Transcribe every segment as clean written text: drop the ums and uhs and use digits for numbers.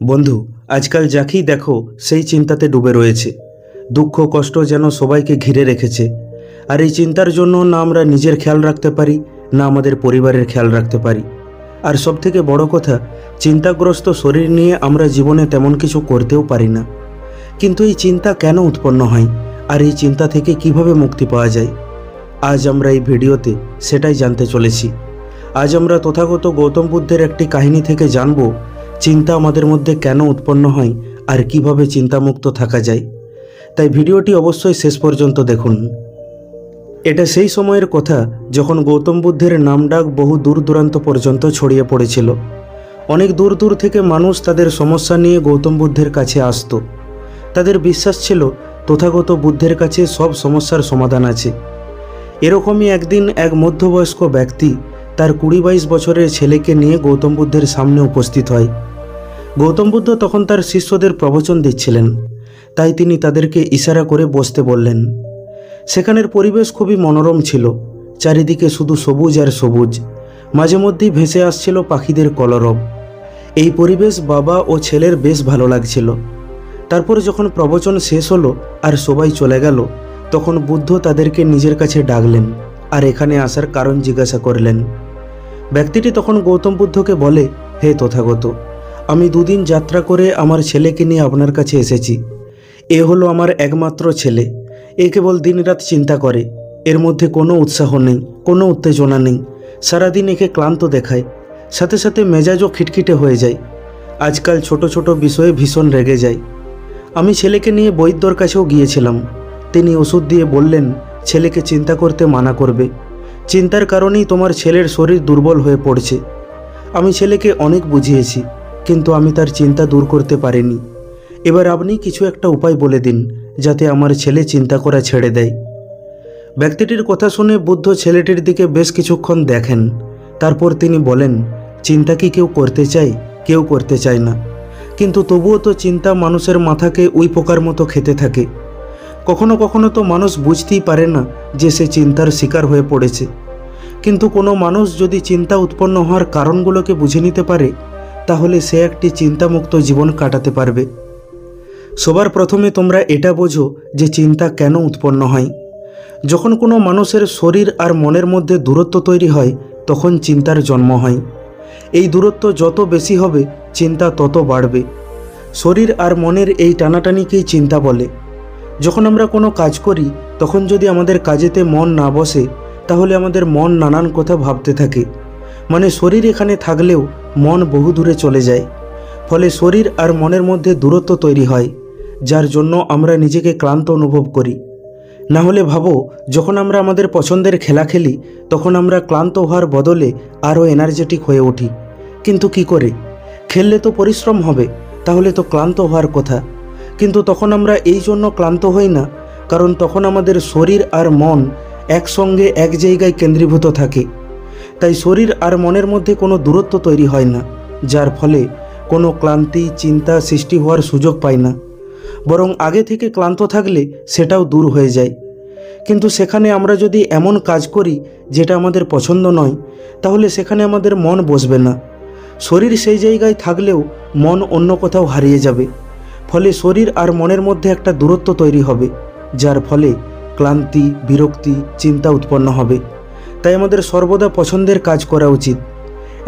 বন্ধু, আজকাল যাকেই দেখো সেই চিন্তাতে ডুবে রয়েছে। দুঃখ কষ্ট যেন সবাইকে ঘিরে রেখেছে। আর এই চিন্তার জন্য না আমরা নিজের খেয়াল রাখতে পারি, না আমাদের পরিবারের খেয়াল রাখতে পারি। আর সবথেকে বড় কথা, চিন্তাগ্রস্ত শরীর নিয়ে আমরা জীবনে তেমন কিছু করতেও পারি না। কিন্তু এই চিন্তা কেন উৎপন্ন হয়, আর এই চিন্তা থেকে কিভাবে মুক্তি পাওয়া যায়, আজ আমরা এই ভিডিওতে সেটাই জানতে চলেছি। আজ আমরা তথাগত গৌতম বুদ্ধের একটি কাহিনী থেকে জানব চিন্তা আমাদের মধ্যে কেন উৎপন্ন হয় আর কিভাবে চিন্তামুক্ত থাকা যায়। তাই ভিডিওটি অবশ্যই শেষ পর্যন্ত দেখুন। এটা সেই সময়ের কথা যখন গৌতম বুদ্ধের নামডাক বহু দূর দূরান্ত পর্যন্ত ছড়িয়ে পড়েছিল। অনেক দূর দূর থেকে মানুষ তাদের সমস্যা নিয়ে গৌতম বুদ্ধের কাছে আসতো। তাদের বিশ্বাস ছিল তথাগত বুদ্ধের কাছে সব সমস্যার সমাধান আছে। এরকমই একদিন এক মধ্যবয়স্ক ব্যক্তি তার 20-22 বছরের ছেলেকে নিয়ে গৌতম বুদ্ধের সামনে উপস্থিত হয়। গৌতম বুদ্ধ তখন তার শিষ্যদের প্রবচন দিচ্ছিলেন, তাই তিনি তাদেরকে ইশারা করে বসতে বললেন। সেখানের পরিবেশ খুবই মনোরম ছিল। চারিদিকে শুধু সবুজ আর সবুজ, মাঝে মধ্যেই ভেসে আসছিল পাখিদের কলরব। এই পরিবেশ বাবা ও ছেলের বেশ ভালো লাগছিল। তারপর যখন প্রবচন শেষ হলো আর সবাই চলে গেল, তখন বুদ্ধ তাদেরকে নিজের কাছে ডাকলেন আর এখানে আসার কারণ জিজ্ঞাসা করলেন। ব্যক্তিটি তখন গৌতম বুদ্ধকে বলে, হে তথাগত, আমি 2 দিন যাত্রা করে আমার ছেলেকে নিয়ে আপনার কাছে এসেছি। এ হলো আমার একমাত্র ছেলে। এ কেবল দিনরাত চিন্তা করে, এর মধ্যে কোনো উৎসাহ নেই, কোনো উত্তেজনা নেই। সারাদিন একে ক্লান্ত দেখায়, সাথে সাথে মেজাজও খিটখিটে হয়ে যায়। আজকাল ছোট ছোট বিষয়ে ভীষণ রেগে যায়। আমি ছেলেকে নিয়ে বৈদ্যর কাছেও গিয়েছিলাম। তিনি ওষুধ দিয়ে বললেন ছেলেকে চিন্তা করতে মানা করবে। চিন্তার কারণেই তোমার ছেলের শরীর দুর্বল হয়ে পড়ছে। আমি ছেলেকে অনেক বুঝিয়েছি, কিন্তু আমি তার চিন্তা দূর করতে পারিনি। এবার আপনি কিছু একটা উপায় বলে দিন, যাতে আমার ছেলে চিন্তা করা ছেড়ে দেয়। ব্যক্তিটির কথা শুনে বুদ্ধ ছেলেটির দিকে বেশ কিছুক্ষণ দেখেন। তারপর তিনি বলেন, চিন্তা কি কেউ করতে চায়? কেউ করতে চায় না। কিন্তু তবুও তো চিন্তা মানুষের মাথাকে উই পোকার মতো খেতে থাকে। কখনো কখনো তো মানুষ বুঝতেই পারে না যে সে চিন্তার শিকার হয়ে পড়েছে। কিন্তু কোনো মানুষ যদি চিন্তা উৎপন্ন হওয়ার কারণগুলোকে বুঝে নিতে পারে, তাহলে সে একটি চিন্তামুক্ত জীবন কাটাতে পারবে। সবার প্রথমে তোমরা এটা বোঝো যে চিন্তা কেন উৎপন্ন হয়। যখন কোনো মানুষের শরীর আর মনের মধ্যে দূরত্ব তৈরি হয়, তখন চিন্তার জন্ম হয়। এই দূরত্ব যত বেশি হবে, চিন্তা তত বাড়বে। শরীর আর মনের এই টানাটানিকেই চিন্তা বলে। যখন আমরা কোনো কাজ করি, তখন যদি আমাদের কাজেতে মন না বসে, তাহলে আমাদের মন নানান কথা ভাবতে থাকে। মানে শরীর এখানে থাকলেও মন বহু দূরে চলে যায়। ফলে শরীর আর মনের মধ্যে দূরত্ব তৈরি হয়, যার জন্য আমরা নিজেকে ক্লান্ত অনুভব করি। না হলে ভাবো, যখন আমরা আমাদের পছন্দের খেলা খেলি, তখন আমরা ক্লান্ত হওয়ার বদলে আরও এনার্জেটিক হয়ে উঠি। কিন্তু কি করে? খেললে তো পরিশ্রম হবে, তাহলে তো ক্লান্ত হওয়ার কথা। কিন্তু তখন আমরা এই জন্য ক্লান্ত হই না, কারণ তখন আমাদের শরীর আর মন একসঙ্গে এক জায়গায় কেন্দ্রীভূত থাকে। তাই শরীর আর মনের মধ্যে কোনো দূরত্ব তৈরি হয় না, যার ফলে কোনো ক্লান্তি চিন্তা সৃষ্টি হওয়ার সুযোগ পায় না। বরং আগে থেকে ক্লান্ত থাকলে সেটাও দূর হয়ে যায়। কিন্তু সেখানে আমরা যদি এমন কাজ করি যেটা আমাদের পছন্দ নয়, তাহলে সেখানে আমাদের মন বসবে না। শরীর সেই জায়গায় থাকলেও মন অন্য কোথাও হারিয়ে যাবে। ফলে শরীর আর মনের মধ্যে একটা দূরত্ব তৈরি হবে, যার ফলে ক্লান্তি বিরক্তি চিন্তা উৎপন্ন হবে। তাই আমাদের সর্বদা পছন্দের কাজ করা উচিত।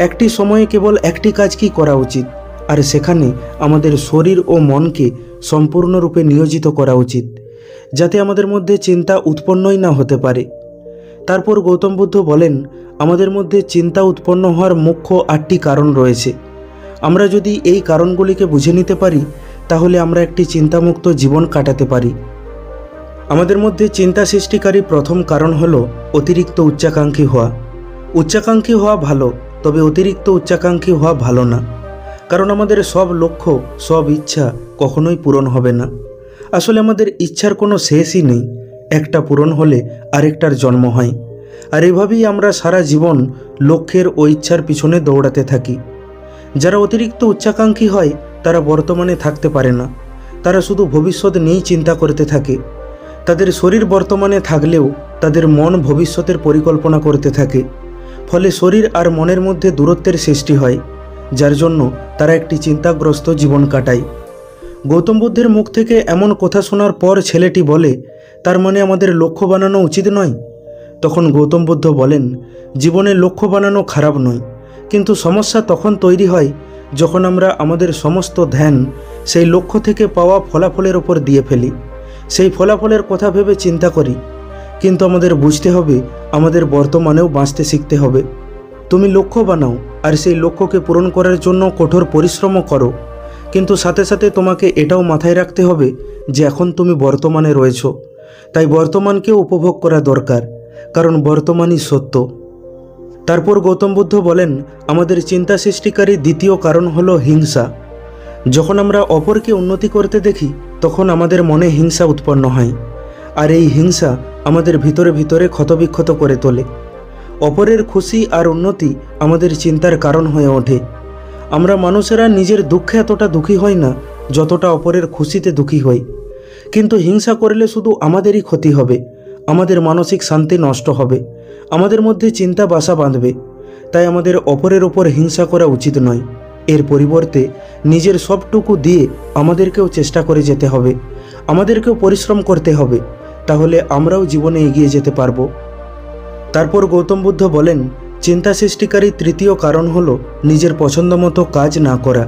একটি সময়ে কেবল একটি কাজকেই করা উচিত, আর সেখানে আমাদের শরীর ও মনকে সম্পূর্ণরূপে নিয়োজিত করা উচিত, যাতে আমাদের মধ্যে চিন্তা উৎপন্নই না হতে পারে। তারপর গৌতম বুদ্ধ বলেন, আমাদের মধ্যে চিন্তা উৎপন্ন হওয়ার মুখ্য 8টি কারণ রয়েছে। আমরা যদি এই কারণগুলিকে বুঝে নিতে পারি, তাহলে আমরা একটি চিন্তামুক্ত জীবন কাটাতে পারি। আমাদের মধ্যে চিন্তা সৃষ্টিকারী প্রথম কারণ হলো অতিরিক্ত উচ্চাকাঙ্ক্ষী হওয়া। উচ্চাকাঙ্ক্ষী হওয়া ভালো, তবে অতিরিক্ত উচ্চাকাঙ্ক্ষী হওয়া ভালো না। কারণ আমাদের সব লক্ষ্য সব ইচ্ছা কখনোই পূরণ হবে না। আসলে আমাদের ইচ্ছার কোনো শেষই নেই, একটা পূরণ হলে আরেকটার জন্ম হয়। আর এভাবেই আমরা সারা জীবন লক্ষ্যের ও ইচ্ছার পিছনে দৌড়াতে থাকি। যারা অতিরিক্ত উচ্চাকাঙ্ক্ষী হয়, তারা বর্তমানে থাকতে পারে না। তারা শুধু ভবিষ্যৎ নিয়েই চিন্তা করতে থাকে। তাদের শরীর বর্তমানে থাকলেও তাদের মন ভবিষ্যতের পরিকল্পনা করতে থাকে। ফলে শরীর আর মনের মধ্যে দূরত্বের সৃষ্টি হয়, যার জন্য তারা একটি চিন্তাগ্রস্ত জীবন কাটায়। গৌতম বুদ্ধের মুখ থেকে এমন কথা শোনার পর ছেলেটি বলে, তার মানে আমাদের লক্ষ্য বানানো উচিত নয়? তখন গৌতম বুদ্ধ বলেন, জীবনে লক্ষ্য বানানো খারাপ নয়, কিন্তু সমস্যা তখন তৈরি হয় যখন আমরা আমাদের সমস্ত ধ্যান সেই লক্ষ্য থেকে পাওয়া ফলাফলের ওপর দিয়ে ফেলি, সেই ফলাফলের কথা ভেবে চিন্তা করি। কিন্তু আমাদের বুঝতে হবে, আমাদের বর্তমানেও বাঁচতে শিখতে হবে। তুমি লক্ষ্য বানাও আর সেই লক্ষ্যকে পূরণ করার জন্য কঠোর পরিশ্রমও করো, কিন্তু সাথে সাথে তোমাকে এটাও মাথায় রাখতে হবে যে এখন তুমি বর্তমানে রয়েছো, তাই বর্তমানকেও উপভোগ করা দরকার, কারণ বর্তমানই সত্য। তারপর গৌতম বুদ্ধ বলেন, আমাদের চিন্তা সৃষ্টিকারী দ্বিতীয় কারণ হলো হিংসা। যখন আমরা অপরকে উন্নতি করতে দেখি তখন আমাদের মনে হিংসা উৎপন্ন হয়, আর এই হিংসা আমাদের ভিতরে ভিতরে ক্ষতবিক্ষত করে তোলে। অপরের খুশি আর উন্নতি আমাদের চিন্তার কারণ হয়ে ওঠে। আমরা মানুষেরা নিজের দুঃখে এতটা দুঃখী হই না যতটা অপরের খুশিতে দুঃখী হই, কিন্তু হিংসা করলে শুধু আমাদেরই ক্ষতি হবে, আমাদের মানসিক শান্তি নষ্ট হবে, আমাদের মধ্যে চিন্তা বাসা বাঁধবে। তাই আমাদের অপরের ওপর হিংসা করা উচিত নয়। এর পরিবর্তে নিজের সবটুকু দিয়ে আমাদেরকেও চেষ্টা করে যেতে হবে, আমাদেরকেও পরিশ্রম করতে হবে, তাহলে আমরাও জীবনে এগিয়ে যেতে পারবো। তারপর গৌতম বুদ্ধ বলেন, চিন্তা সৃষ্টিকারী তৃতীয় কারণ হলো নিজের পছন্দ মতো কাজ না করা।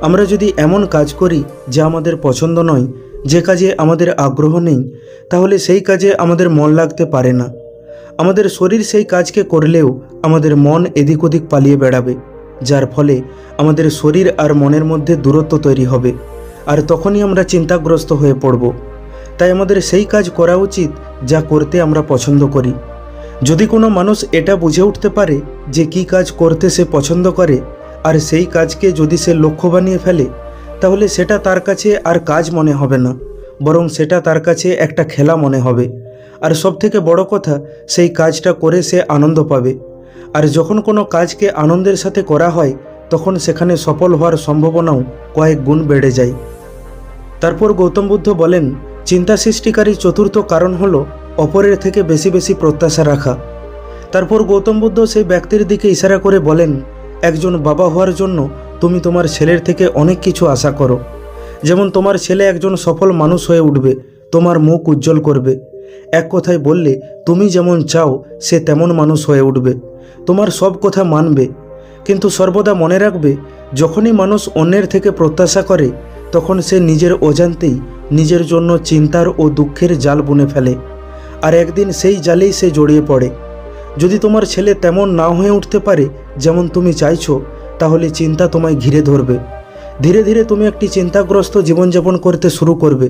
আমরা যদি এমন কাজ করি যা আমাদের পছন্দ নয়, যে কাজে আমাদের আগ্রহ নেই, তাহলে সেই কাজে আমাদের মন লাগতে পারে না। আমাদের শরীর সেই কাজকে করলেও আমাদের মন এদিক ওদিক পালিয়ে বেড়াবে, যার ফলে আমাদের শরীর আর মনের মধ্যে দূরত্ব তৈরি হবে, আর তখনই আমরা চিন্তাগ্রস্ত হয়ে পড়ব। তাই আমাদের সেই কাজ করা উচিত যা করতে আমরা পছন্দ করি। যদি কোনো মানুষ এটা বুঝে উঠতে পারে যে কী কাজ করতে সে পছন্দ করে, আর সেই কাজকে যদি সে লক্ষ্য বানিয়ে ফেলে, তাহলে সেটা তার কাছে আর কাজ মনে হবে না, বরং সেটা তার কাছে একটা খেলা মনে হবে। আর সবথেকে বড় কথা, সেই কাজটা করে সে আনন্দ পাবে। আর যখন কোনো কাজকে আনন্দের সাথে করা হয়, তখন সেখানে সফল হওয়ার সম্ভাবনাও কয়েক গুণ বেড়ে যায়। তারপর গৌতম বুদ্ধ বলেন, চিন্তা সৃষ্টিকারী চতুর্থ কারণ হলো অপরের থেকে বেশি বেশি প্রত্যাশা রাখা। তারপর গৌতম বুদ্ধ সেই ব্যক্তির দিকে ইশারা করে বলেন, একজন বাবা হওয়ার জন্য তুমি তোমার ছেলের থেকে অনেক কিছু আশা করো। যেমন তোমার ছেলে একজন সফল মানুষ হয়ে উঠবে, তোমার মুখ উজ্জ্বল করবে। এক কথায় বললে, তুমি যেমন চাও সে তেমন মানুষ হয়ে উঠবে, তোমার সব কথা মানবে। কিন্তু সর্বদা মনে রাখবে, যখনই মানুষ অন্যের থেকে প্রত্যাশা করে, তখন সে নিজের অজান্তেই নিজের জন্য চিন্তার ও দুঃখের জাল বুনে ফেলে, আর একদিন সেই জালেই সে জড়িয়ে পড়ে। যদি তোমার ছেলে তেমন না হয়ে উঠতে পারে যেমন তুমি চাইছো, তাহলে চিন্তা তোমায় ঘিরে ধরবে। ধীরে ধীরে তুমি একটি চিন্তাগ্রস্ত জীবনযাপন করতে শুরু করবে।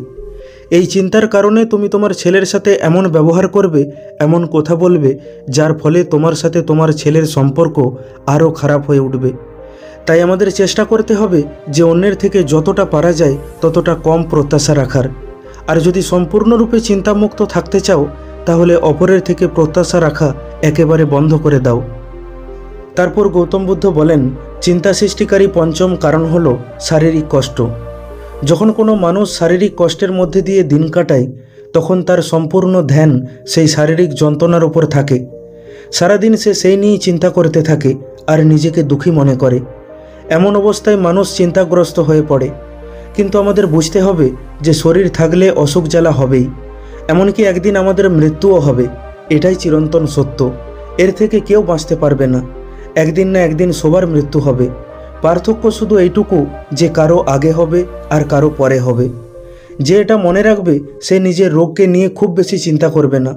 এই চিন্তার কারণে তুমি তোমার ছেলের সাথে এমন ব্যবহার করবে, এমন কথা বলবে, যার ফলে তোমার সাথে তোমার ছেলের সম্পর্ক আরও খারাপ হয়ে উঠবে। তাই আমাদের চেষ্টা করতে হবে যে অন্যের থেকে যতটা পারা যায় ততটা কম প্রত্যাশা রাখার। আর যদি সম্পূর্ণরূপে চিন্তামুক্ত থাকতে চাও, তাহলে অপরের থেকে প্রত্যাশা রাখা একেবারে বন্ধ করে দাও। তারপর গৌতম বুদ্ধ বলেন, চিন্তা সৃষ্টিকারী পঞ্চম কারণ হলো শারীরিক কষ্ট। যখন কোনো মানুষ শারীরিক কষ্টের মধ্যে দিয়ে দিন কাটায়, তখন তার সম্পূর্ণ ধ্যান সেই শারীরিক যন্ত্রণার উপর থাকে। সারাদিন সে সেই নিয়েই চিন্তা করতে থাকে আর নিজেকে দুঃখী মনে করে। এমন অবস্থায় মানুষ চিন্তাগ্রস্ত হয়ে পড়ে। কিন্তু আমাদের বুঝতে হবে যে শরীর থাকলে অসুখ জ্বালা হবেই, এমনকি একদিন আমাদের মৃত্যুও হবে। এটাই চিরন্তন সত্য, এর থেকে কেউ বাঁচতে পারবে না। একদিন না একদিন সবার মৃত্যু হবে। পার্থক্য শুধু এইটুকু যে কারো আগে হবে আর কারো পরে হবে। যে এটা মনে রাখবে সে নিজের রোগকে নিয়ে খুব বেশি চিন্তা করবে না,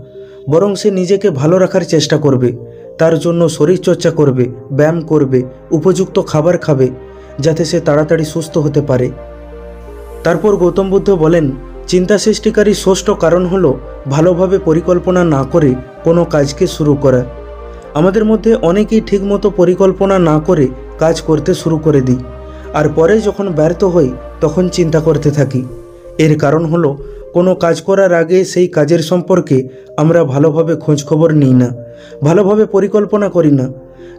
বরং সে নিজেকে ভালো রাখার চেষ্টা করবে। তার জন্য শরীরচর্চা করবে, ব্যায়াম করবে, উপযুক্ত খাবার খাবে, যাতে সে তাড়াতাড়ি সুস্থ হতে পারে। তারপর গৌতম বুদ্ধ বলেন, চিন্তা সৃষ্টিকারী ষষ্ঠ কারণ হলো ভালোভাবে পরিকল্পনা না করে কোনো কাজকে শুরু করা। আমাদের মধ্যে অনেকেই ঠিকমতো পরিকল্পনা না করে কাজ করতে শুরু করে দিই, আর পরে যখন ব্যর্থ হই তখন চিন্তা করতে থাকি। এর কারণ হলো কোনো কাজ করার আগে সেই কাজের সম্পর্কে আমরা ভালোভাবে খোঁজখবর নিই না, ভালোভাবে পরিকল্পনা করি না।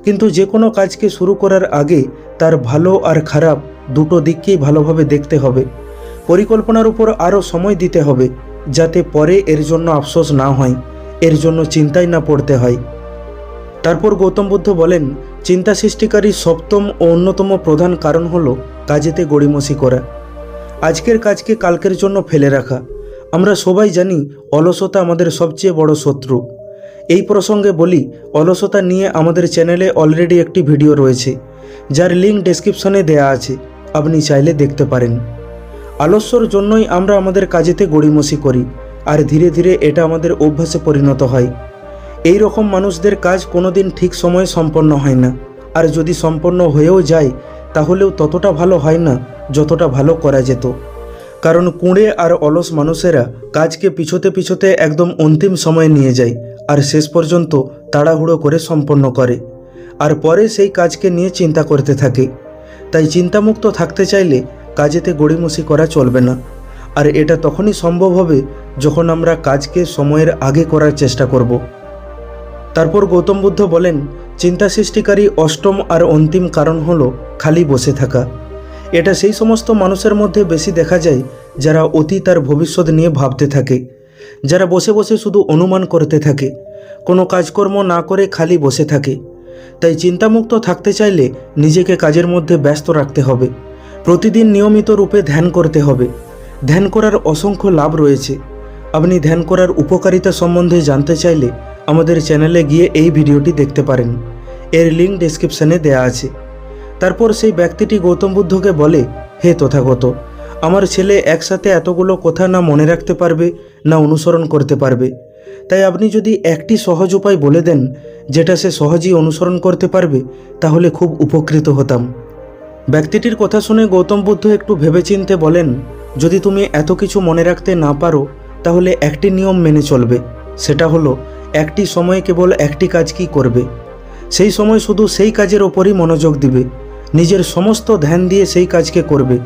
কিন্তু যে কোনো কাজকে শুরু করার আগে তার ভালো আর খারাপ দুটো দিককেই ভালোভাবে দেখতে হবে। পরিকল্পনার উপর আরও সময় দিতে হবে, যাতে পরে এর জন্য আফসোস না হয়, এর জন্য চিন্তায় না পড়তে হয়। তারপর গৌতম বুদ্ধ বলেন, চিন্তা সৃষ্টিকারী সপ্তম ও অন্যতম প্রধান কারণ হলো কাজেতে গড়িমসি করা, আজকের কাজকে কালকের জন্য ফেলে রাখা। আমরা সবাই জানি অলসতা আমাদের সবচেয়ে বড় শত্রু। এই প্রসঙ্গে বলি, অলসতা নিয়ে আমাদের চ্যানেলে অলরেডি একটি ভিডিও রয়েছে, যার লিঙ্ক ডেসক্রিপশনে দেয়া আছে, আপনি চাইলে দেখতে পারেন। আলস্যর জন্যই আমরা আমাদের কাজেতে গড়িমসি করি, আর ধীরে ধীরে এটা আমাদের অভ্যাসে পরিণত হয়। এই রকম মানুষদের কাজ কোনোদিন ঠিক সময়ে সম্পন্ন হয় না, আর যদি সম্পন্ন হয়েও যায় তাহলেও ততটা ভালো হয় না যতটা ভালো করা যেত। কারণ কুঁড়ে আর অলস মানুষেরা কাজকে পিছোতে পিছোতে একদম অন্তিম সময়ে নিয়ে যায়, আর শেষ পর্যন্ত তাড়াহুড়ো করে সম্পন্ন করে, আর পরে সেই কাজকে নিয়ে চিন্তা করতে থাকে। তাই চিন্তামুক্ত থাকতে চাইলে কাজেতে গড়িমসি করা চলবে না, আর এটা তখনই সম্ভব হবে যখন আমরা কাজকে সময়ের আগে করার চেষ্টা করব। তারপর গৌতম বুদ্ধ বলেন, চিন্তা সৃষ্টিকারী অষ্টম আর অন্তিম কারণ হলো খালি বসে থাকা। এটা সেই সমস্ত মানুষের মধ্যে বেশি দেখা যায় যারা অতীত আর ভবিষ্যৎ নিয়ে ভাবতে থাকে, যারা বসে বসে শুধু অনুমান করতে থাকে, কোনো কাজকর্ম না করে খালি বসে থাকে। তাই চিন্তামুক্ত থাকতে চাইলে নিজেকে কাজের মধ্যে ব্যস্ত রাখতে হবে। প্রতিদিন নিয়মিত রূপে ধ্যান করতে হবে। ধ্যান করার অসংখ্য লাভ রয়েছে। আপনি ধ্যান করার উপকারিতা সম্বন্ধে জানতে চাইলে আমাদের চ্যানেলে গিয়ে এই ভিডিওটি দেখতে পারেন, এর লিঙ্ক ডেসক্রিপশনে দেয়া আছে। তারপর সেই ব্যক্তিটি গৌতম বুদ্ধকে বলে, হে তথাগত, আমার ছেলে একসাথে এতগুলো কথা না মনে রাখতে পারবে না অনুসরণ করতে পারবে, তাই আপনি যদি একটি সহজ উপায় বলে দেন যেটা সে সহজেই অনুসরণ করতে পারবে তাহলে খুব উপকৃত হতাম। ব্যক্তিটির কথা শুনে গৌতম বুদ্ধ একটু ভেবেচিন্তে বলেন, যদি তুমি এত কিছু মনে রাখতে না পারো তাহলে একটি নিয়ম মেনে চলবে, সেটা হলো একটি সময়ে কেবল একটি কাজ কি করবে, সেই সময় শুধু সেই কাজের ওপরই মনোযোগ দিবে, নিজের সমস্ত ধ্যান দিয়ে সেই কাজকে করবে।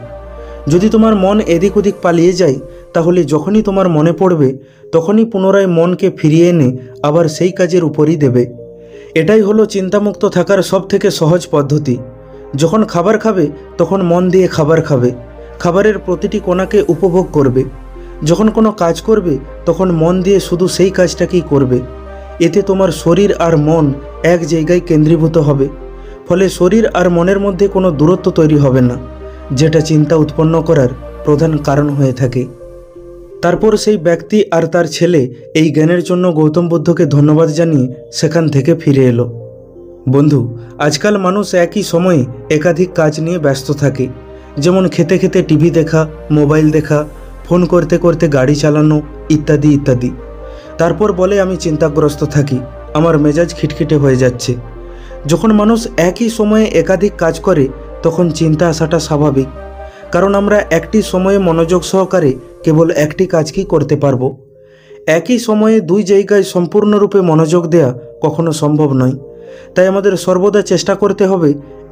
যদি তোমার মন এদিক ওদিক পালিয়ে যায় তাহলে যখনই তোমার মনে পড়বে তখনই পুনরায় মনকে ফিরিয়ে এনে আবার সেই কাজের উপরই দেবে। এটাই হলো চিন্তামুক্ত থাকার সবথেকে সহজ পদ্ধতি। যখন খাবার খাবে তখন মন দিয়ে খাবার খাবে, খাবারের প্রতিটি কণাকে উপভোগ করবে। যখন কোনো কাজ করবে তখন মন দিয়ে শুধু সেই কাজটাকেই করবে। এতে তোমার শরীর আর মন এক জায়গায় কেন্দ্রীভূত হবে, ফলে শরীর আর মনের মধ্যে কোনো দূরত্ব তৈরি হবে না, যেটা চিন্তা উৎপন্ন করার প্রধান কারণ হয়ে থাকে। তারপর সেই ব্যক্তি আর তার ছেলে এই জ্ঞানের জন্য গৌতম বুদ্ধকে ধন্যবাদ জানিয়ে সেখান থেকে ফিরে এলো। বন্ধু, আজকাল মানুষ একই সময়ে একাধিক কাজ নিয়ে ব্যস্ত থাকে, যেমন খেতে খেতে টিভি দেখা, মোবাইল দেখা, ফোন করতে করতে গাড়ি চালানো ইত্যাদি ইত্যাদি। তারপর বলে আমি চিন্তাগ্রস্ত থাকি, আমার মেজাজ খিটখিটে হয়ে যাচ্ছে। যখন মানুষ একই সময়ে একাধিক কাজ করে তখন চিন্তা আসাটা স্বাভাবিক, কারণ আমরা একটি সময়ে মনোযোগ সহকারে কেবল একটি কাজকেই করতে পারবো। একই সময়ে দুই জায়গায় সম্পূর্ণরূপে মনোযোগ দেয়া কখনো সম্ভব নয়। তাই আমাদের সর্বদা চেষ্টা করতে হবে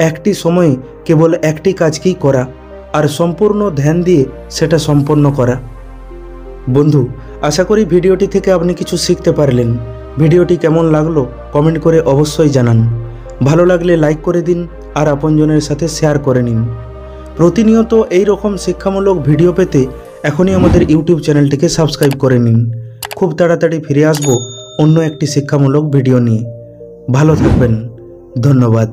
একটি সময়ে কেবল একটি কাজকেই করা আর সম্পূর্ণ ধ্যান দিয়ে সেটা সম্পন্ন করা। বন্ধু, আশা করি ভিডিওটি থেকে আপনি কিছু শিখতে পারলেন। ভিডিওটি কেমন লাগলো কমেন্ট করে অবশ্যই জানান। ভালো লাগলে লাইক করে দিন আর আপনজনের সাথে শেয়ার করে নিন। প্রতিনিয়ত এই রকম শিক্ষামূলক ভিডিও পেতে এখনই আমাদের ইউটিউব চ্যানেলটিকে সাবস্ক্রাইব করে নিন। খুব তাড়াতাড়ি ফিরে আসব অন্য একটি শিক্ষামূলক ভিডিও নিয়ে। ভালো থাকবেন। ধন্যবাদ।